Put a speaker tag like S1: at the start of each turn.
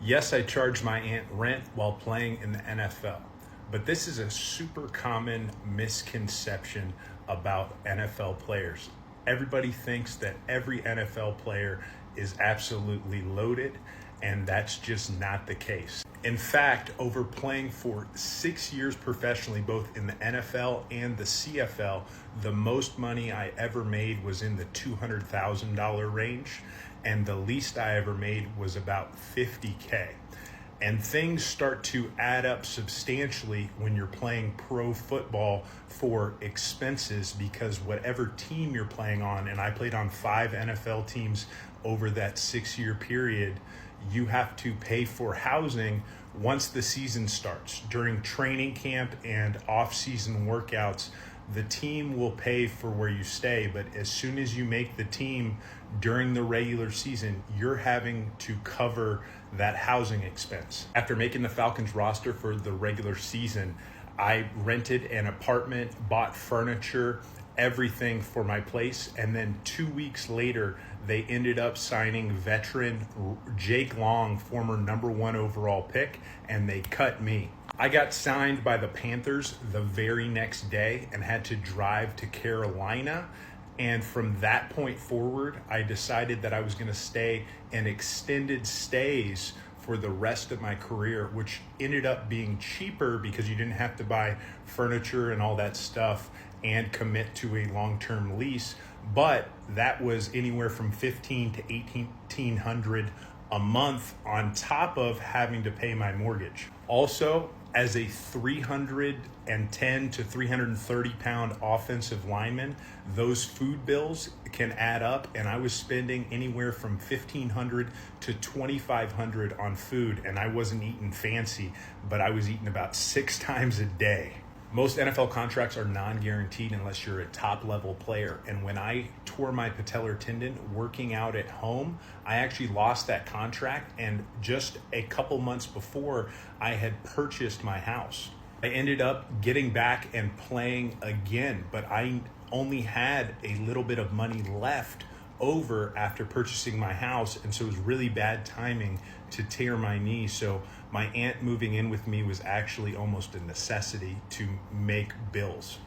S1: Yes, I charged my aunt rent while playing in the NFL, but this is a super common misconception about NFL players. Everybody thinks that every NFL player is absolutely loaded, and that's just not the case. In fact, over playing for 6 years professionally, both in the NFL and the CFL, the most money I ever made was in the $200,000 range, and the least I ever made was about $50K. And things start to add up substantially when you're playing pro football for expenses, because whatever team you're playing on, and I played on 5 NFL teams over that 6-year period, you have to pay for housing once the season starts. During training camp and off-season workouts, the team will pay for where you stay, but as soon as you make the team during the regular season, you're having to cover that housing expense. After making the Falcons roster for the regular season, I rented an apartment, bought furniture, everything for my place, and then 2 weeks later, they ended up signing veteran Jake Long, former #1 overall pick, and they cut me. I got signed by the Panthers the very next day and had to drive to Carolina. And from that point forward, I decided that I was going to stay in extended stays for the rest of my career, which ended up being cheaper because you didn't have to buy furniture and all that stuff and commit to a long-term lease. But that was anywhere from $1,500 to $1,800 a month on top of having to pay my mortgage. Also, as a 310 to 330 pound offensive lineman, those food bills can add up, and I was spending anywhere from $1,500 to $2,500 on food, and I wasn't eating fancy, but I was eating about 6 times a day. Most NFL contracts are non-guaranteed unless you're a top-level player. And when I tore my patellar tendon working out at home, I actually lost that contract. And just a couple months before, I had purchased my house. I ended up getting back and playing again, but I only had a little bit of money left over after purchasing my house, and so it was really bad timing to tear my knee. So my aunt moving in with me was actually almost a necessity to make bills.